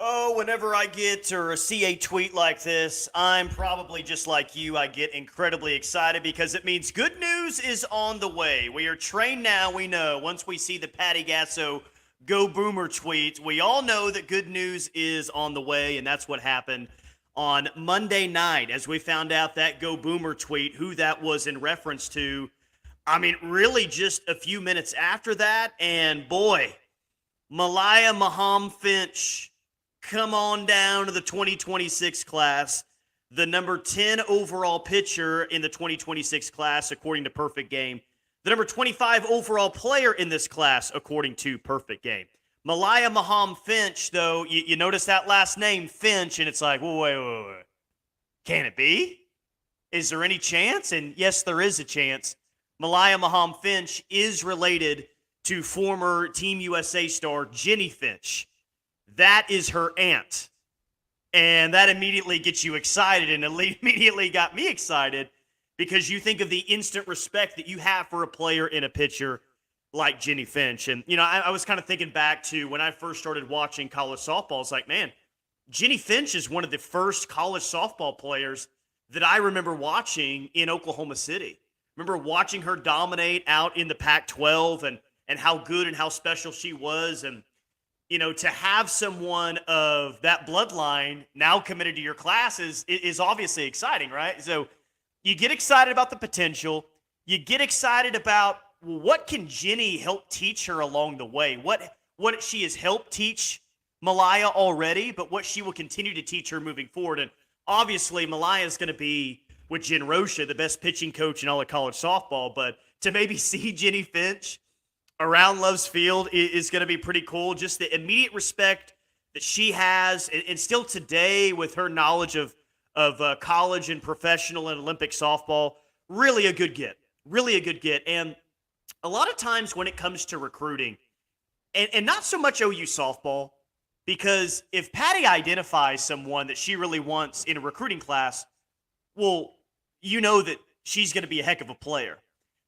Oh, whenever I get or see a tweet like this, I'm probably just like you. I get incredibly excited because it means good news is on the way. We are trained now. We know once we see the Patty Gasso Go Boomer tweet, we all know that good news is on the way. And that's what happened on Monday night as we found out that Go Boomer tweet, who that was in reference to. I mean, really just a few minutes after that. And boy, Malaya Maham-Finch, come on down to the 2026 class. The number 10 overall pitcher in the 2026 class, according to Perfect Game. The number 25 overall player in this class, according to Perfect Game. Malaya Maham-Finch, though, you notice that last name, Finch, and it's like, wait. Can it be? Is there any chance? And yes, there is a chance. Malaya Maham-Finch is related to former Team USA star Jennie Finch. That is her aunt. And that immediately gets you excited, and it immediately got me excited because you think of the instant respect that you have for a player and a pitcher like Jennie Finch. And, I was kind of thinking back to when I first started watching college softball. It's like, man, Jennie Finch is one of the first college softball players that I remember watching in Oklahoma City. Remember watching her dominate out in the Pac-12 and how good and how special she was. And, to have someone of that bloodline now committed to your class is obviously exciting, right? So you get excited about the potential. You get excited about, well, what can Jennie help teach her along the way? What she has helped teach Malaya already, but what she will continue to teach her moving forward. And obviously, Malaya is going to be, with Jen Rocha, the best pitching coach in all of college softball. But to maybe see Jennie Finch around Love's Field is going to be pretty cool. Just the immediate respect that she has, and still today with her knowledge of college and professional and Olympic softball, really a good get. Really a good get. And a lot of times when it comes to recruiting, and not so much OU softball, because if Patty identifies someone that she really wants in a recruiting class, well, you know that she's going to be a heck of a player.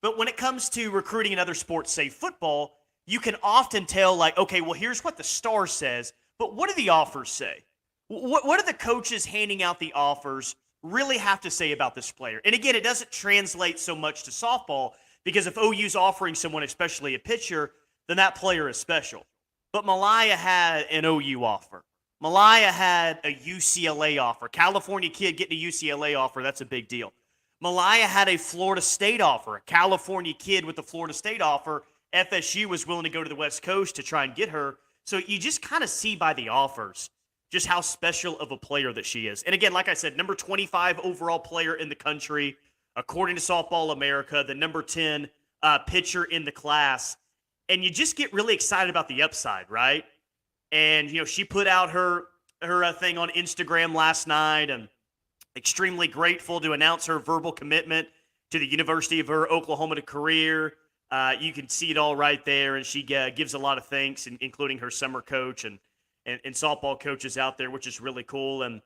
But when it comes to recruiting in other sports, say football, you can often tell, like, okay, well, here's what the star says, but what do the offers say? What do the coaches handing out the offers really have to say about this player? And again, it doesn't translate so much to softball because if OU's offering someone, especially a pitcher, then that player is special. But Malaya had an OU offer. Malaya had a UCLA offer. California kid getting a UCLA offer, that's a big deal. Malaya had a Florida State offer. A California kid with a Florida State offer. FSU was willing to go to the West Coast to try and get her. So you just kind of see by the offers just how special of a player that she is. And again, like I said, number 25 overall player in the country, according to Softball America, the number 10 pitcher in the class. And you just get really excited about the upside, right? And, she put out her thing on Instagram last night and extremely grateful to announce her verbal commitment to the University of her Oklahoma career. You can see it all right there. And she gives a lot of thanks, including her summer coach and softball coaches out there, which is really cool. And,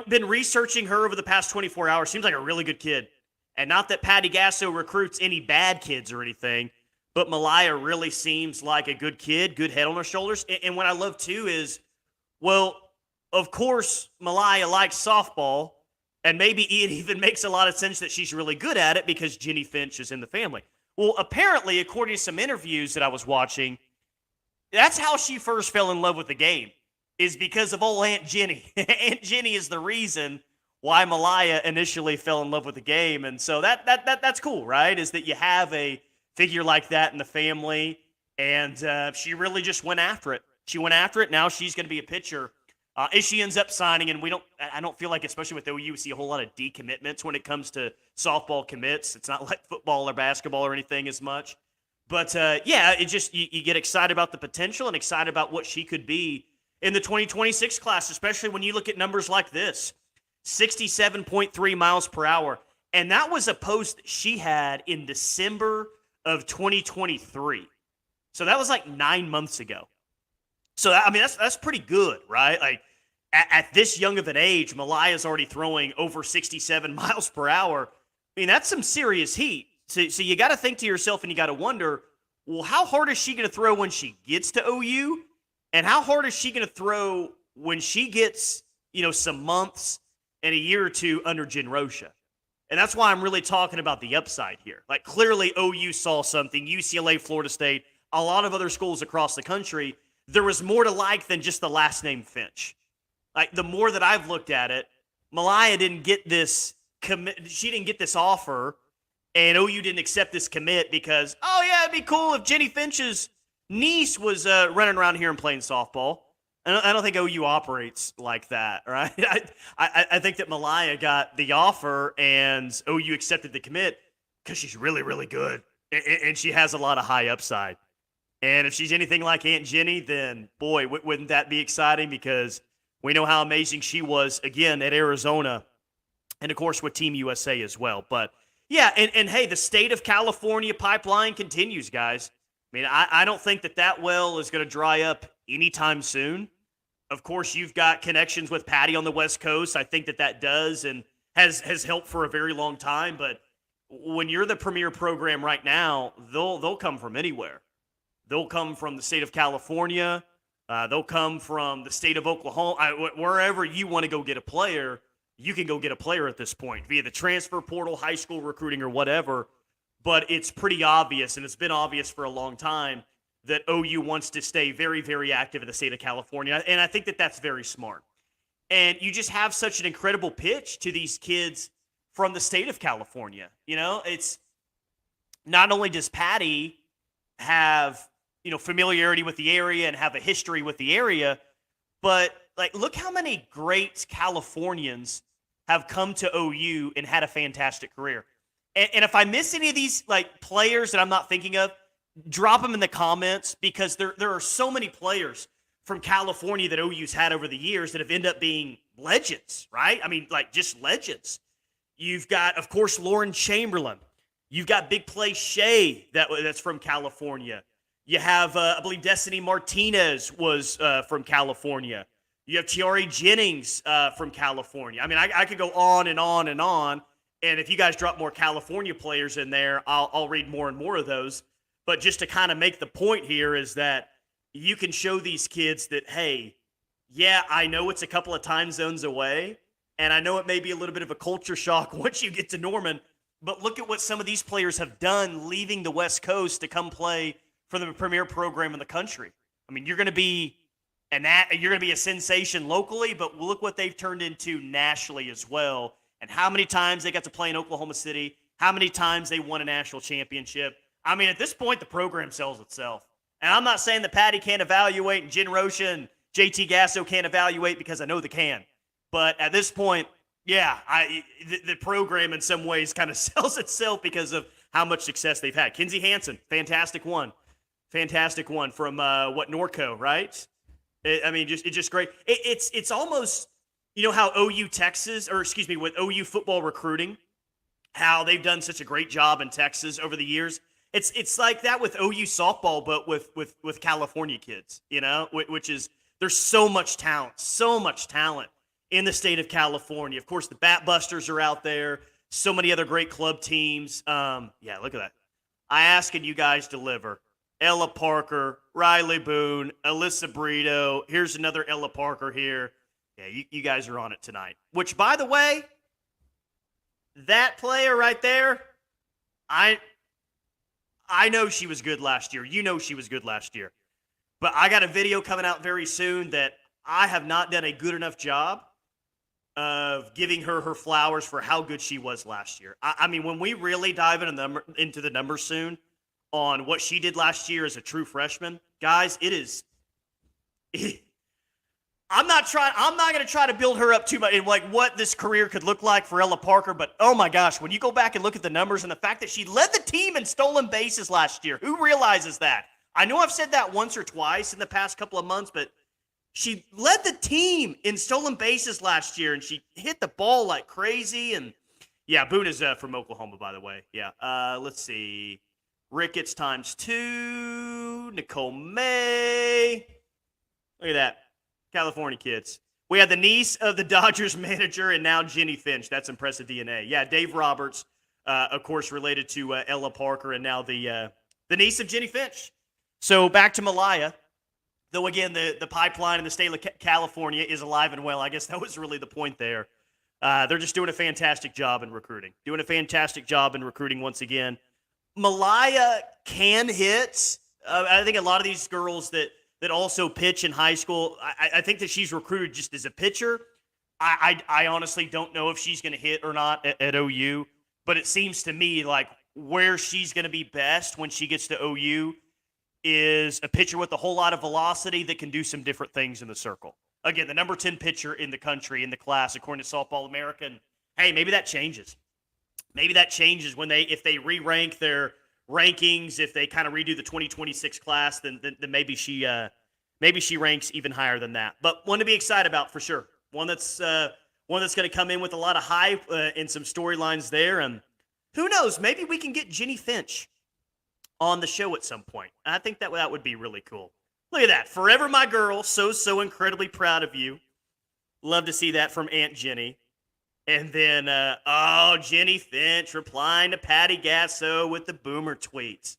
been researching her over the past 24 hours. Seems like a really good kid. And not that Patty Gasso recruits any bad kids or anything, but Malaya really seems like a good kid, good head on her shoulders. And what I love, too, is, well, of course, Malaya likes softball, and maybe it even makes a lot of sense that she's really good at it because Jennie Finch is in the family. Well, apparently, according to some interviews that I was watching, that's how she first fell in love with the game, is because of old Aunt Jennie. Aunt Jennie is the reason why Malaya initially fell in love with the game. And so that's cool, right, is that you have a figure like that in the family, and she really just went after it. She went after it. Now she's going to be a pitcher. If she ends up signing, and I don't feel like, especially with OU, we see a whole lot of decommitments when it comes to softball commits. It's not like football or basketball or anything as much. But it just you get excited about the potential and excited about what she could be in the 2026 class, especially when you look at numbers like this: 67.3 miles per hour, and that was a post that she had in December of 2023. So that was like 9 months ago. So, that's pretty good, right? Like, at this young of an age, Malaya's already throwing over 67 miles per hour. I mean, that's some serious heat. So you got to think to yourself and you got to wonder, well, how hard is she going to throw when she gets to OU? And how hard is she going to throw when she gets, some months and a year or two under Jen Rocha. And that's why I'm really talking about the upside here. Like, clearly OU saw something, UCLA, Florida State, a lot of other schools across the country. There was more to like than just the last name Finch. Like, the more that I've looked at it, Malaya didn't get this commit. She didn't get this offer, and OU didn't accept this commit because, oh yeah, it'd be cool if Jennie Finch's niece was running around here and playing softball. I don't think OU operates like that, right? I think that Malaya got the offer and OU accepted the commit because she's really, really good, and she has a lot of high upside. And if she's anything like Aunt Jennie, then boy, wouldn't that be exciting? Because we know how amazing she was, again, at Arizona, and of course with Team USA as well. But yeah, and hey, the state of California pipeline continues, guys. I mean, I don't think that well is going to dry up anytime soon. Of course, you've got connections with Patty on the West Coast. I think that does and has helped for a very long time. But when you're the premier program right now, they'll come from anywhere. They'll come from the state of California. They'll come from the state of Oklahoma. Wherever you want to go get a player, you can go get a player at this point via the transfer portal, high school recruiting, or whatever. But it's pretty obvious, and it's been obvious for a long time, that OU wants to stay very, very active in the state of California. And I think that that's very smart. And you just have such an incredible pitch to these kids from the state of California. It's not only does Patty have, familiarity with the area and have a history with the area, but like, look how many great Californians have come to OU and had a fantastic career. And if I miss any of these like players that I'm not thinking of, drop them in the comments, because there are so many players from California that OU's had over the years that have ended up being legends, right? I mean, like, just legends. You've got, of course, Lauren Chamberlain. You've got Big Play Shea that's from California. You have, I believe, Destiny Martinez was from California. You have Tiare Jennings from California. I mean, I could go on and on and on. And if you guys drop more California players in there, I'll read more and more of those. But just to kind of make the point here is that you can show these kids that, hey, yeah, I know it's a couple of time zones away, and I know it may be a little bit of a culture shock once you get to Norman, but look at what some of these players have done leaving the West Coast to come play for the premier program in the country. I mean, you're going to be a sensation locally, but look what they've turned into nationally as well, and how many times they got to play in Oklahoma City, how many times they won a national championship. I mean, at this point, the program sells itself. And I'm not saying that Patty can't evaluate and Jen Rocha and JT Gasso can't evaluate, because I know they can. But at this point, yeah, the program in some ways kind of sells itself because of how much success they've had. Kinsey Hansen, fantastic one. Fantastic one from, Norco, right? It's just great. It's almost, how OU Texas, with OU football recruiting, how they've done such a great job in Texas over the years. It's like that with OU softball, but with California kids, which is, there's so much talent in the state of California. Of course, the Bat Busters are out there. So many other great club teams. Yeah, look at that. I ask and you guys deliver. Ella Parker, Riley Boone, Alyssa Brito. Here's another Ella Parker here. Yeah, you guys are on it tonight. Which, by the way, that player right there, I know she was good last year. You know she was good last year. But I got a video coming out very soon that I have not done a good enough job of giving her flowers for how good she was last year. I mean, when we really dive into the numbers soon on what she did last year as a true freshman, guys, I'm not going to try to build her up too much in like what this career could look like for Ella Parker, but oh my gosh, when you go back and look at the numbers and the fact that she led the team in stolen bases last year, who realizes that? I know I've said that once or twice in the past couple of months, but she led the team in stolen bases last year, and she hit the ball like crazy. And yeah, Boone is from Oklahoma, by the way. Yeah, let's see. Ricketts ×2, Nicole May. Look at that. California kids. We had the niece of the Dodgers manager and now Jennie Finch. That's impressive DNA. Yeah, Dave Roberts, of course, related to Ella Parker, and now the niece of Jennie Finch. So back to Malaya. Though, again, the pipeline in the state of California is alive and well. I guess that was really the point there. They're just doing a fantastic job in recruiting. Doing a fantastic job in recruiting once again. Malaya can hit. I think a lot of these girls that also pitch in high school, I think that she's recruited just as a pitcher. I honestly don't know if she's going to hit or not at OU, but it seems to me like where she's going to be best when she gets to OU is a pitcher with a whole lot of velocity that can do some different things in the circle. Again, the number 10 pitcher in the country, in the class, according to Softball American. Hey, maybe that changes. Maybe that changes if they re-rank their rankings, if they kind of redo the 2026 class, then maybe she ranks even higher than that. But one to be excited about for sure. One that's going to come in with a lot of hype and some storylines there. And who knows? Maybe we can get Jennie Finch on the show at some point. I think that would be really cool. Look at that. Forever my girl. So incredibly proud of you. Love to see that from Aunt Jennie. And then, Jennie Finch replying to Patty Gasso with the boomer tweets.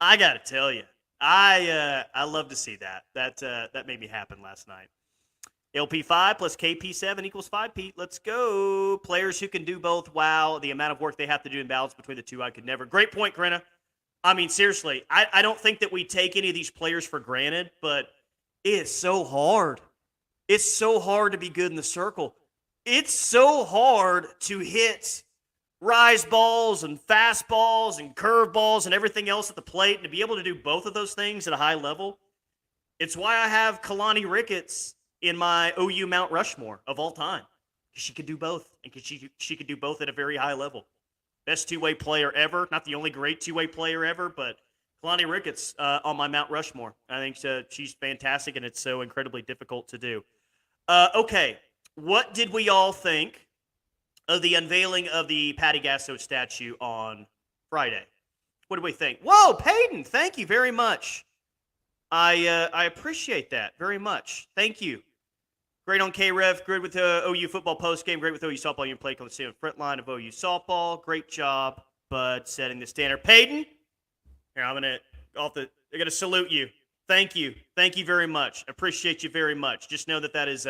I got to tell you, I love to see that. That made me happen last night. LP5 plus KP7 equals 5, Pete. Let's go. Players who can do both. Wow, the amount of work they have to do in balance between the two, I could never. Great point, Corinna. I mean, seriously, I don't think that we take any of these players for granted, but it is so hard. It's so hard to be good in the circle. It's so hard to hit rise balls and fastballs and curve balls and everything else at the plate, and to be able to do both of those things at a high level. It's why I have Kalani Ricketts in my OU Mount Rushmore of all time. Because she could do both, and she could do both at a very high level. Best two-way player ever. Not the only great two-way player ever, but Kalani Ricketts on my Mount Rushmore. I think she's fantastic, and it's so incredibly difficult to do. Okay, what did we all think of the unveiling of the Patty Gasso statue on Friday? What did we think? Whoa, Peyton, thank you very much. I appreciate that very much. Thank you. Great on KREF, great with OU football postgame, great with OU softball. You played on the same front line of OU softball. Great job, but setting the standard. Peyton, here, I'm gonna salute you. Thank you. Thank you very much. Appreciate you very much. Just know that is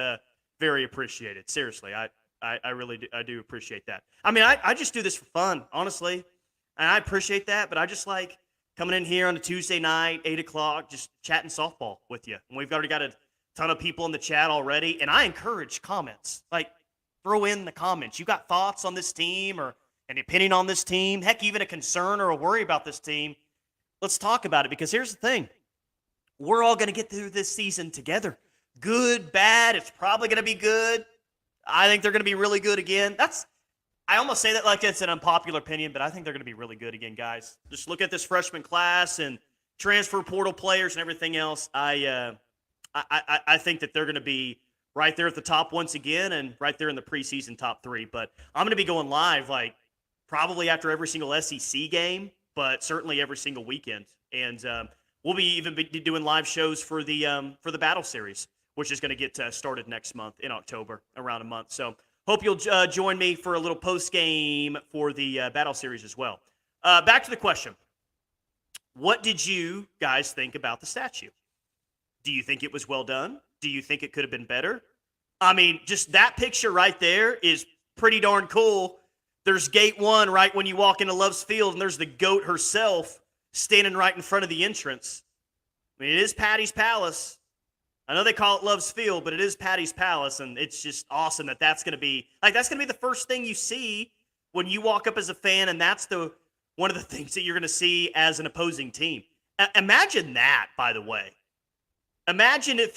very appreciated. Seriously, I really do appreciate that. I mean, I just do this for fun, honestly. And I appreciate that, but I just like coming in here on a Tuesday night, 8 o'clock, just chatting softball with you. And we've already got a ton of people in the chat already, and I encourage comments. Like, throw in the comments. You got thoughts on this team or an opinion on this team? Heck, even a concern or a worry about this team. Let's talk about it, because here's the thing. We're all going to get through this season together. Good, bad, it's probably going to be good. I think they're going to be really good again. I almost say that like it's an unpopular opinion, but I think they're going to be really good again, guys. Just look at this freshman class and transfer portal players and everything else. I think that they're going to be right there at the top once again and right there in the preseason top 3. But I'm going to be going live like probably after every single SEC game, but certainly every single weekend. And we'll be doing live shows for the Battle Series, which is going to get started next month in October, around a month. So hope you'll join me for a little post game for the Battle Series as well. Back to the question. What did you guys think about the statue? Do you think it was well done? Do you think it could have been better? I mean, just that picture right there is pretty darn cool. There's gate 1 right when you walk into Love's Field, and there's the goat herself standing right in front of the entrance. I mean, it is Patty's Palace. I know they call it Love's Field, but it is Patty's Palace, and it's just awesome that's going to be the first thing you see when you walk up as a fan, and that's one of the things that you're going to see as an opposing team. Imagine that, by the way. Imagine if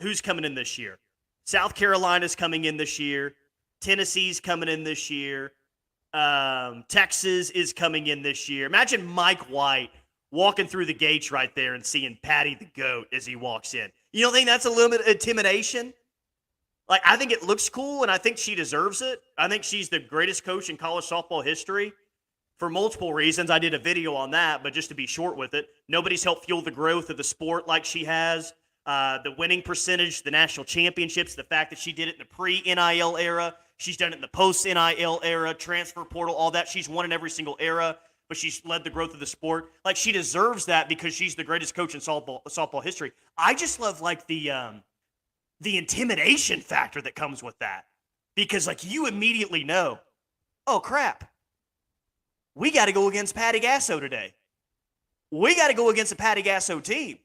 who's coming in this year? South Carolina's coming in this year. Tennessee's coming in this year. Texas is coming in this year. Imagine Mike White walking through the gates right there and seeing Patty the GOAT as he walks in. You don't think that's a little bit of intimidation? Like, I think it looks cool, and I think she deserves it. I think she's the greatest coach in college softball history for multiple reasons. I did a video on that, but just to be short with it, nobody's helped fuel the growth of the sport like she has. The winning percentage, the national championships, the fact that she did it in the pre-NIL era. She's done it in the post-NIL era, transfer portal, all that. She's won in every single era. but she's led the growth of the sport. Like, she deserves that because she's the greatest coach in softball history. I just love, like, the intimidation factor that comes with that. Because, like, you immediately know, oh, crap, we got to go against Patty Gasso today. We got to go against a Patty Gasso team.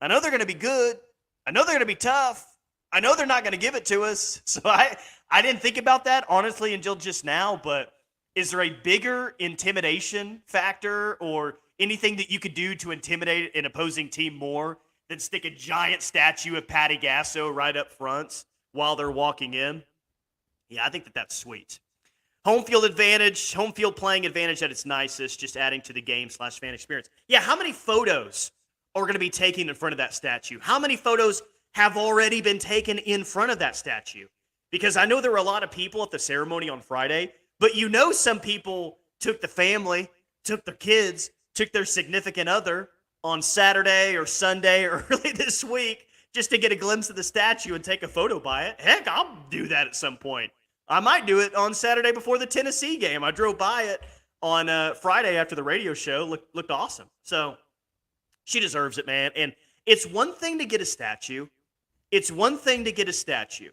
I know they're going to be good. I know they're going to be tough. I know they're not going to give it to us. So I didn't think about that, honestly, until just now. But is there a bigger intimidation factor or anything that you could do to intimidate an opposing team more than stick a giant statue of Patty Gasso right up front while they're walking in? Yeah, I think that's sweet. Home field advantage, home field playing advantage at its nicest, just adding to the game/fan experience. Yeah, how many photos are going to be taken in front of that statue? How many photos have already been taken in front of that statue? Because I know there were a lot of people at the ceremony on Friday, but you know some people took the family, took their kids, took their significant other on Saturday or Sunday or early this week just to get a glimpse of the statue and take a photo by it. Heck, I'll do that at some point. I might do it on Saturday before the Tennessee game. I drove by it on Friday after the radio show. Looked awesome. So she deserves it, man. And it's one thing to get a statue. It's one thing to get a statue.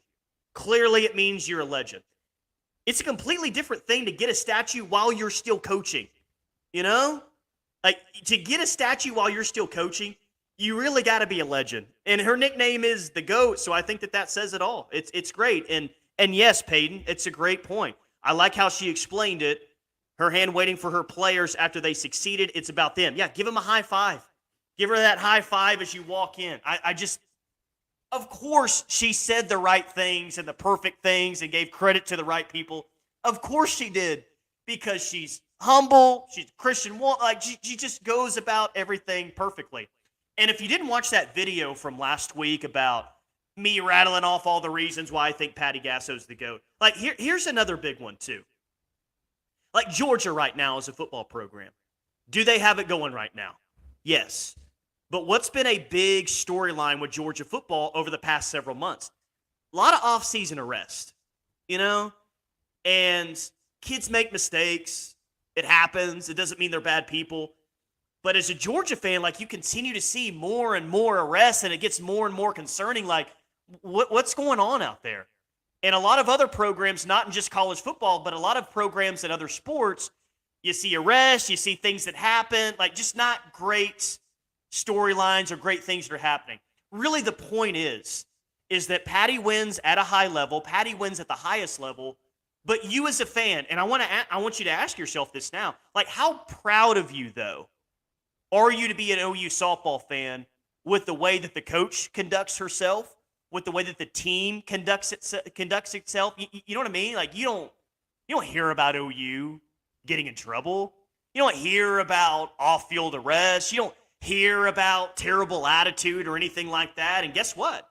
Clearly, it means you're a legend. It's a completely different thing to get a statue while you're still coaching. You know? Like, to get a statue while you're still coaching, you really got to be a legend. And her nickname is the GOAT, so I think that says it all. It's great. And yes, Peyton, it's a great point. I like how she explained it. Her hand waiting for her players after they succeeded. It's about them. Yeah, give them a high five. Give her that high five as you walk in. Of course, she said the right things and the perfect things and gave credit to the right people. Of course she did, because she's humble. She's a Christian. Like, she just goes about everything perfectly. And if you didn't watch that video from last week about me rattling off all the reasons why I think Patty Gasso's the GOAT. Like, here's another big one, too. Like, Georgia right now is a football program. Do they have it going right now? Yes. But what's been a big storyline with Georgia football over the past several months? A lot of off-season arrest, you know? And kids make mistakes. It happens. It doesn't mean they're bad people. But as a Georgia fan, like, you continue to see more and more arrests, and it gets more and more concerning. Like, what's going on out there? And a lot of other programs, not in just college football, but a lot of programs in other sports, you see arrests, you see things that happen, like, just not great storylines or great things that are happening. Really, the point is that Patty wins at a high level, Patty wins at the highest level, but you as a fan, and I want you to ask yourself this now, like, how proud of you, though, are you to be an OU softball fan with the way that the coach conducts herself, with the way that the team conducts itself? You know what I mean? Like, you don't hear about OU getting in trouble. You don't hear about off-field arrests. You don't hear about terrible attitude or anything like that. And guess what?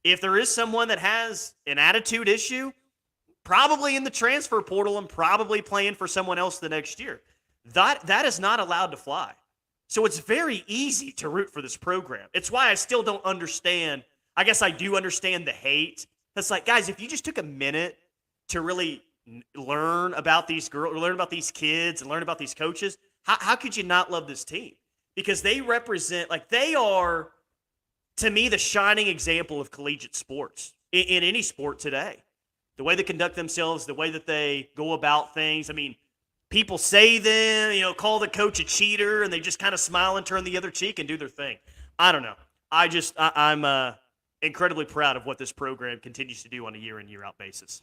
If there is someone that has an attitude issue, probably in the transfer portal and probably playing for someone else the next year, that is not allowed to fly. So it's very easy to root for this program. It's why I still don't understand. I guess I do understand the hate. It's like, guys, if you just took a minute to really learn about these girls, learn about these kids, and learn about these coaches, how could you not love this team? Because they represent, like, they are, to me, the shining example of collegiate sports in any sport today. The way they conduct themselves, the way that they go about things. I mean, people say them, call the coach a cheater, and they just kind of smile and turn the other cheek and do their thing. I don't know. I'm incredibly proud of what this program continues to do on a year-in, year-out basis.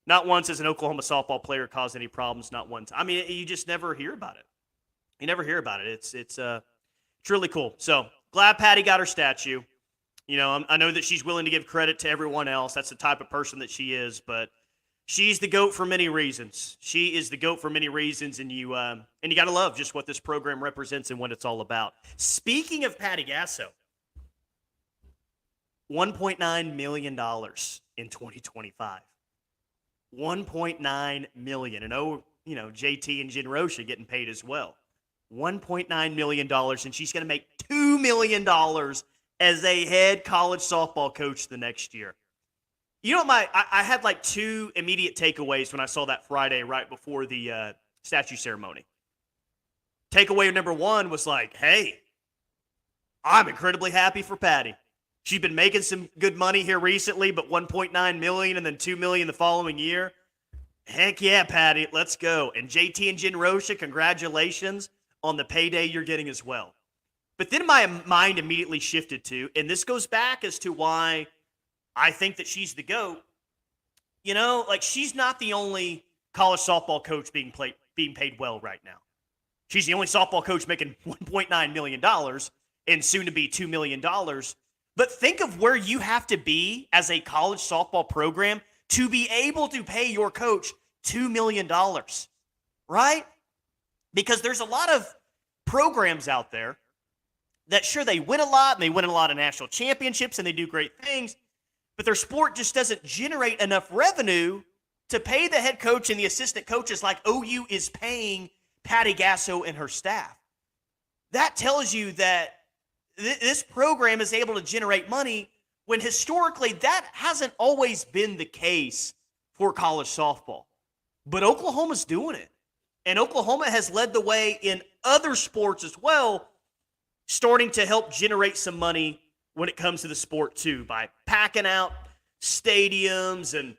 Not once has an Oklahoma softball player caused any problems, not once. I mean, you just never hear about it. You never hear about it. It's really cool. So, glad Patty got her statue. I know that she's willing to give credit to everyone else. That's the type of person that she is, but she's the GOAT for many reasons. She is the GOAT for many reasons, and you got to love just what this program represents and what it's all about. Speaking of Patty Gasso, $1.9 million in 2025. $1.9 million. And JT and Jen Rocha getting paid as well. $1.9 million, and she's going to make $2 million as a head college softball coach the next year. I had like two immediate takeaways when I saw that Friday right before the statue ceremony. takeaway number one was like, hey, I'm incredibly happy for Patty. She's been making some good money here recently, but 1.9 million and then 2 million the following year. Heck yeah, Patty, let's go. And JT and Jen Rosha, congratulations on the payday you're getting as well. But then my mind immediately shifted to, and this goes back as to why I think that she's the GOAT. You know, like she's not the only college softball coach being paid well right now. She's the only softball coach making $1.9 million and soon to be $2 million. But think of where you have to be as a college softball program to be able to pay your coach $2 million, right? Because there's a lot of programs out there that sure they win a lot and they win a lot of national championships and they do great things, but their sport just doesn't generate enough revenue to pay the head coach and the assistant coaches like OU is paying Patty Gasso and her staff. That tells you that this program is able to generate money when historically that hasn't always been the case for college softball. But Oklahoma's doing it. And Oklahoma has led the way in other sports as well, starting to help generate some money when it comes to the sport too, by packing out stadiums and,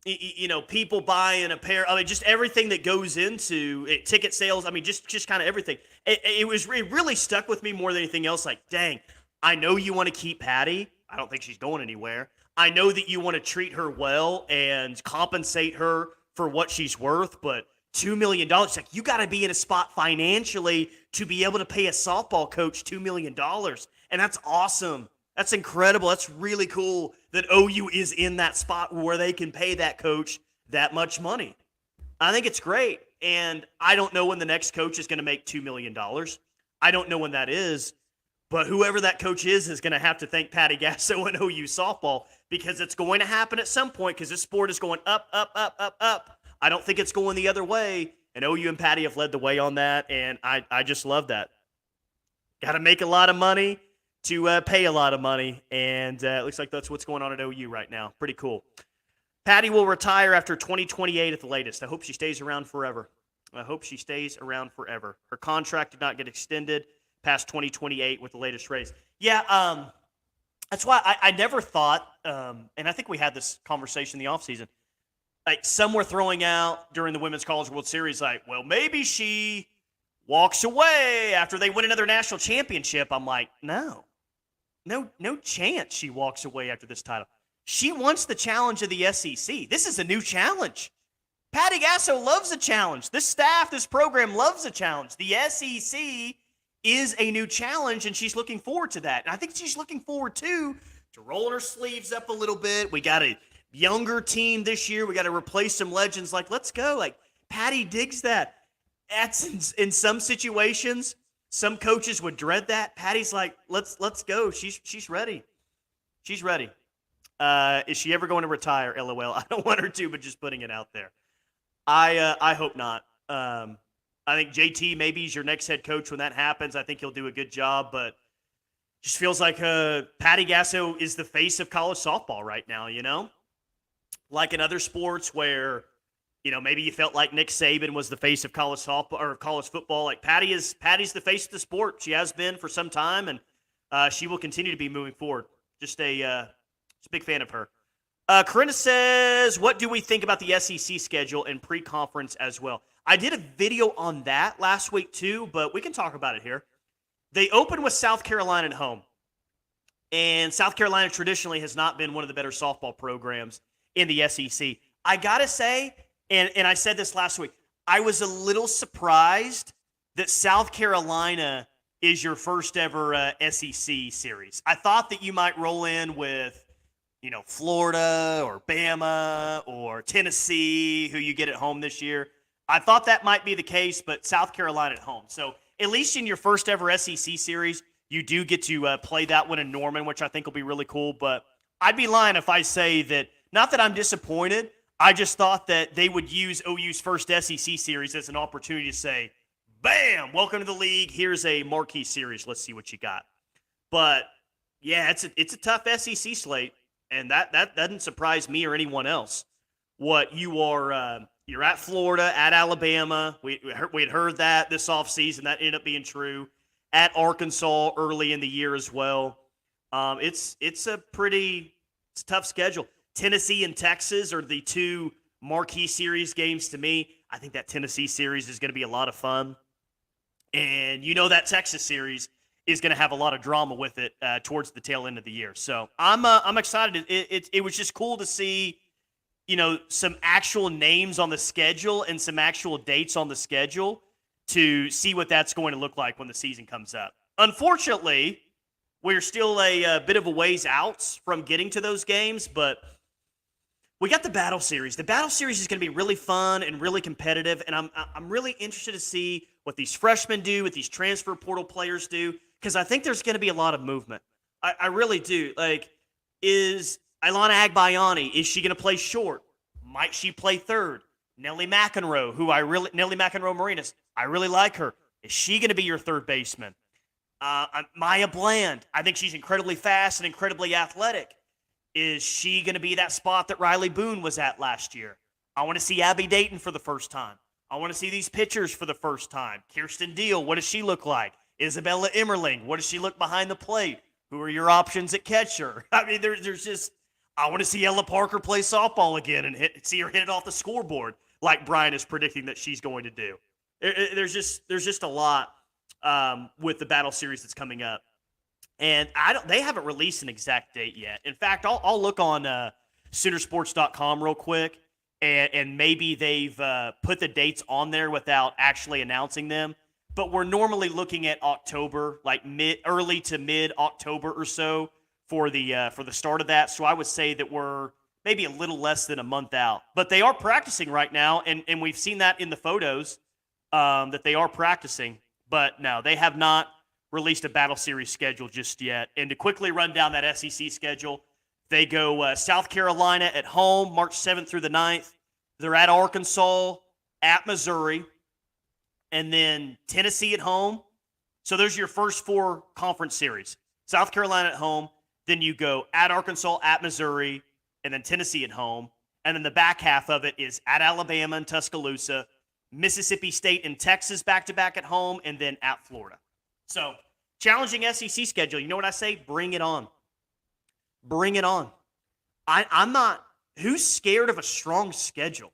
you know, people buying a pair. I mean, just everything that goes into it, ticket sales. I mean, just kind of everything. It really stuck with me more than anything else. Like, dang, I know you want to keep Patty. I don't think she's going anywhere. I know that you want to treat her well and compensate her for what she's worth, but $2 million, like you got to be in a spot financially to be able to pay a softball coach $2 million. And that's awesome. That's incredible. That's really cool that OU is in that spot where they can pay that coach that much money. I think it's great. And I don't know when the next coach is going to make $2 million. I don't know when that is. But whoever that coach is going to have to thank Patty Gasso and OU softball, because it's going to happen at some point, because this sport is going up, up, up, up, up. I don't think it's going the other way. And OU and Patty have led the way on that. And I just love that. Got to make a lot of money to pay a lot of money. And it looks like that's what's going on at OU right now. Pretty cool. Patty will retire after 2028 at the latest. I hope she stays around forever. Her contract did not get extended past 2028 with the latest raise. Yeah, that's why I never thought, and I think we had this conversation in the offseason, like some were throwing out during the Women's College World Series, like, well, maybe she walks away after they win another national championship. I'm like, no chance she walks away after this title. She wants the challenge of the SEC. This is a new challenge. Patty Gasso loves a challenge. This staff, this program loves a challenge. The SEC is a new challenge, and she's looking forward to that. And I think she's looking forward, too, to rolling her sleeves up a little bit. We got a younger team this year. We got to replace some legends. Like, let's go. Like, Patty digs that. That's in some situations, some coaches would dread that. Patty's like, let's go. She's ready. She's ready. Is she ever going to retire? LOL. I don't want her to, but just putting it out there. I hope not. I think JT maybe is your next head coach when that happens. I think he'll do a good job, but just feels like Patty Gasso is the face of college softball right now, you know? Like in other sports where, you know, maybe you felt like Nick Saban was the face of college softball or college football. Like Patty's the face of the sport. She has been for some time, and she will continue to be moving forward. Just a big fan of her. Corinna says, what do we think about the SEC schedule and pre-conference as well? I did a video on that last week too, but we can talk about it here. They opened with South Carolina at home. And South Carolina traditionally has not been one of the better softball programs in the SEC. I got to say, and I said this last week, I was a little surprised that South Carolina is your first ever SEC series. I thought that you might roll in with, you know, Florida or Bama or Tennessee, who you get at home this year. I thought that might be the case, but South Carolina at home. So at least in your first ever SEC series, you do get to play that one in Norman, which I think will be really cool. But I'd be lying if I say that, not that I'm disappointed, I just thought that they would use OU's first SEC series as an opportunity to say, bam, welcome to the league. Here's a marquee series. Let's see what you got. But, yeah, it's a tough SEC slate, and that doesn't surprise me or anyone else. What you are You're at Florida, at Alabama. We had heard that this offseason. That ended up being true. At Arkansas early in the year as well. It's a pretty tough schedule. Tennessee and Texas are the two marquee series games to me. I think that Tennessee series is going to be a lot of fun. And you know that Texas series is going to have a lot of drama with it towards the tail end of the year. So I'm excited. It was just cool to see, some actual names on the schedule and some actual dates on the schedule to see what that's going to look like when the season comes up. Unfortunately, we're still a bit of a ways out from getting to those games, but we got the Battle Series. The Battle Series is going to be really fun and really competitive, and I'm really interested to see what these freshmen do, what these transfer portal players do, because I think there's going to be a lot of movement. I really do. Like, is Ilana Agbayani, is she going to play short? Might she play third? Nellie McEnroe, Nellie McEnroe Marinas, I really like her. Is she going to be your third baseman? Maya Bland, I think she's incredibly fast and incredibly athletic. Is she going to be that spot that Riley Boone was at last year? I want to see Abby Dayton for the first time. I want to see these pitchers for the first time. Kirsten Deal, what does she look like? Isabella Emmerling, what does she look behind the plate? Who are your options at catcher? I mean, there's just, I want to see Ella Parker play softball again and see her hit it off the scoreboard like Brian is predicting that she's going to do. There's just a lot with the Battle Series that's coming up. And they haven't released an exact date yet. In fact, I'll look on Soonersports.com real quick, and maybe they've put the dates on there without actually announcing them. But we're normally looking at October, like early to mid October or so for the start of that. So I would say that we're maybe a little less than a month out. But they are practicing right now, and we've seen that in the photos that they are practicing. But no, they have not released a Battle Series schedule just yet. And to quickly run down that SEC schedule, they go South Carolina at home, March 7th through the 9th. They're at Arkansas, at Missouri, and then Tennessee at home. So there's your first four conference series. South Carolina at home, then you go at Arkansas, at Missouri, and then Tennessee at home. And then the back half of it is at Alabama and Tuscaloosa, Mississippi State and Texas back-to-back at home, and then at Florida. So, challenging SEC schedule. You know what I say? Bring it on. Bring it on. I'm not – who's scared of a strong schedule?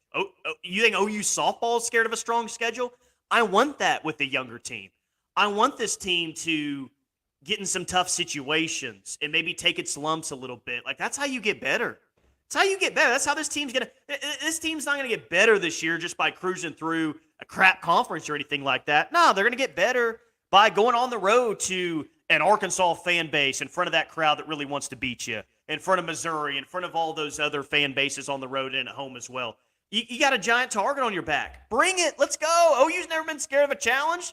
You think OU softball is scared of a strong schedule? I want that with the younger team. I want this team to get in some tough situations and maybe take its lumps a little bit. Like, that's how you get better. That's how you get better. That's how this team's going to – this team's not going to get better this year just by cruising through a crap conference or anything like that. No, they're going to get better by going on the road to an Arkansas fan base in front of that crowd that really wants to beat you, in front of Missouri, in front of all those other fan bases on the road and at home as well. You got a giant target on your back. Bring it. Let's go. OU's never been scared of a challenge.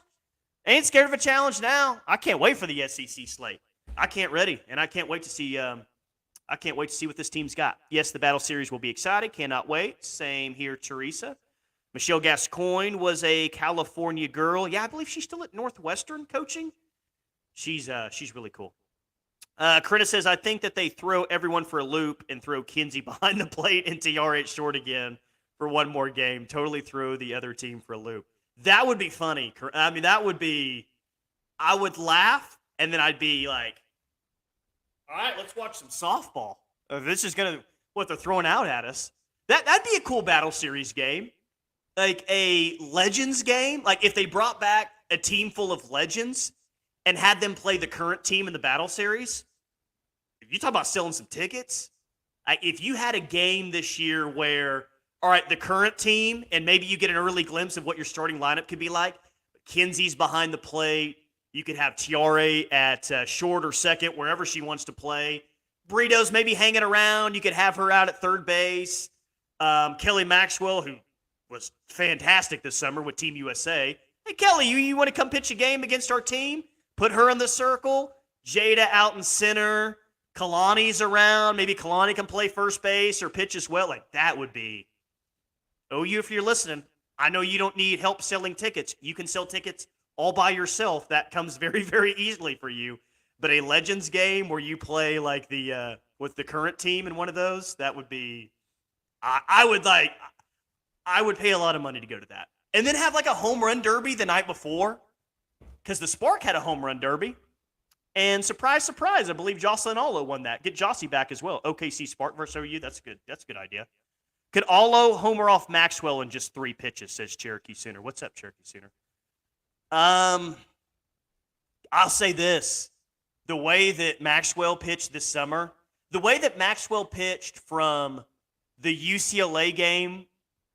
Ain't scared of a challenge now. I can't wait for the SEC slate. I can't wait to see what this team's got. Yes, the Battle Series will be exciting. Cannot wait. Same here, Teresa. Michelle Gascoigne was a California girl. Yeah, I believe she's still at Northwestern coaching. She's really cool. Krita says, I think that they throw everyone for a loop and throw Kinsey behind the plate and TR at short again for one more game. Totally throw the other team for a loop. That would be funny. I mean, I would laugh, and then I'd be like, all right, let's watch some softball. This is what they're throwing out at us. That'd be a cool Battle Series game. Like a Legends game. Like if they brought back a team full of legends and had them play the current team in the Battle Series. If you talk about selling some tickets, if you had a game this year where, all right, the current team, and maybe you get an early glimpse of what your starting lineup could be like. Kinsey's behind the plate. You could have Tiare at short or second, wherever she wants to play. Burrito's maybe hanging around. You could have her out at third base. Kelly Maxwell, who was fantastic this summer with Team USA. Hey, Kelly, you want to come pitch a game against our team? Put her in the circle. Jada out in center. Kalani's around. Maybe Kalani can play first base or pitch as well. Like, that would be... OU, if you're listening, I know you don't need help selling tickets. You can sell tickets all by yourself. That comes very, very easily for you. But a Legends game where you play like with the current team in one of those, that would be... I would pay a lot of money to go to that. And then have like a home run derby the night before, because the Spark had a home run derby. And surprise, surprise, I believe Jocelyn Allo won that. Get Jossie back as well. OKC Spark versus OU. That's good. That's a good idea. Could Allo homer off Maxwell in just 3 pitches, says Cherokee Sooner. What's up, Cherokee Sooner? I'll say this. The way that Maxwell pitched this summer, the way that Maxwell pitched from the UCLA game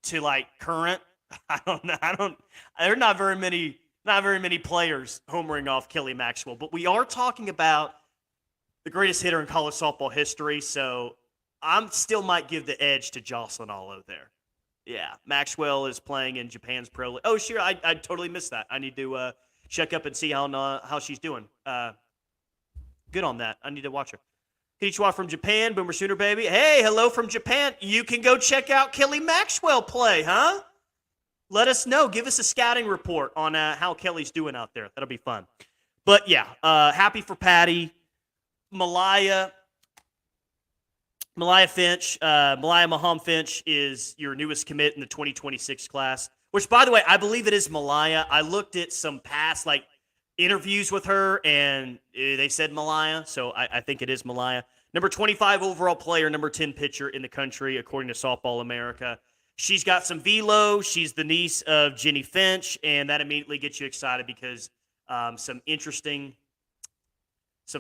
to like current, there are not very many players homering off Kelly Maxwell, but we are talking about the greatest hitter in college softball history, so I still might give the edge to Jocelyn Allo there. Yeah, Maxwell is playing in Japan's Pro League. Oh, sure, I totally missed that. I need to check up and see how she's doing. Good on that. I need to watch her. Konnichiwa from Japan, Boomer Sooner baby. Hey, hello from Japan. You can go check out Kelly Maxwell play, huh? Let us know. Give us a scouting report on how Kelly's doing out there. That'll be fun. But yeah, happy for Patty. Malaya Majam-Finch is your newest commit in the 2026 class, which, by the way, I believe it is Malaya. I looked at some past interviews with her, and they said Malaya, so I think it is Malaya. Number 25 overall player, number 10 pitcher in the country, according to Softball America. She's got some velo. She's the niece of Jennie Finch, and that immediately gets you excited because some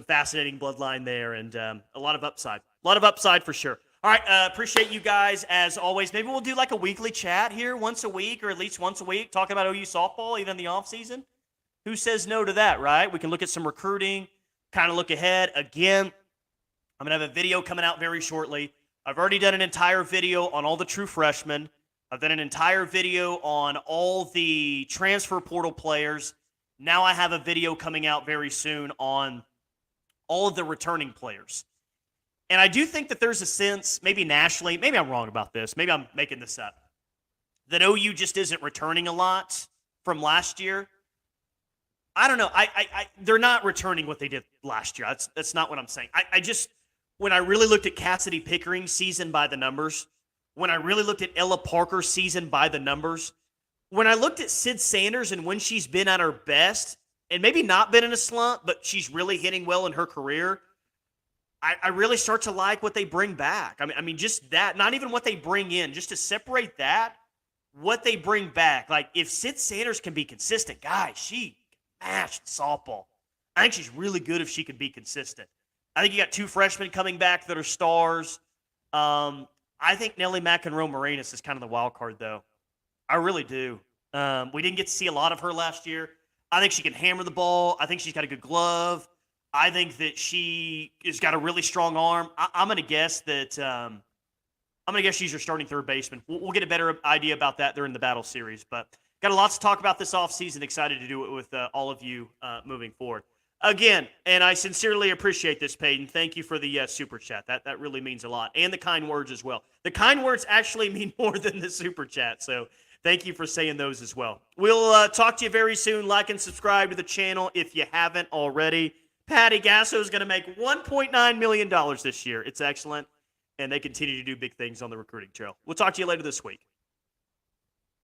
fascinating bloodline there, and a lot of upside. A lot of upside for sure. All right, appreciate you guys as always. Maybe we'll do like a weekly chat here once a week, or at least once a week, talking about OU softball, even in the offseason. Who says no to that, right? We can look at some recruiting, kind of look ahead. Again, I'm going to have a video coming out very shortly. I've already done an entire video on all the true freshmen. I've done an entire video on all the transfer portal players. Now I have a video coming out very soon on all of the returning players. And I do think that there's a sense, maybe nationally, maybe I'm wrong about this, maybe I'm making this up, that OU just isn't returning a lot from last year. I don't know. They're not returning what they did last year. That's not what I'm saying. I just, when I really looked at Cassidy Pickering's season by the numbers, when I really looked at Ella Parker's season by the numbers, when I looked at Sid Sanders and when she's been at her best, and maybe not been in a slump, but she's really hitting well in her career, I really start to like what they bring back. I mean, just that, not even what they bring in, just to separate that, what they bring back. Like, if Sid Sanders can be consistent, guys, she mashed softball. I think she's really good if she can be consistent. I think you got 2 freshmen coming back that are stars. I think Nellie McEnroe-Moranis is kind of the wild card, though. I really do. We didn't get to see a lot of her last year. I think she can hammer the ball. I think she's got a good glove. I think that she has got a really strong arm. I'm going to guess that she's your starting third baseman. We'll get a better idea about that during the battle series. But got a lot to talk about this offseason. Excited to do it with all of you moving forward. Again, and I sincerely appreciate this, Peyton. Thank you for the super chat. That really means a lot. And the kind words as well. The kind words actually mean more than the super chat. So thank you for saying those as well. We'll talk to you very soon. Like and subscribe to the channel if you haven't already. Patty Gasso is going to make $1.9 million this year. It's excellent. And they continue to do big things on the recruiting trail. We'll talk to you later this week.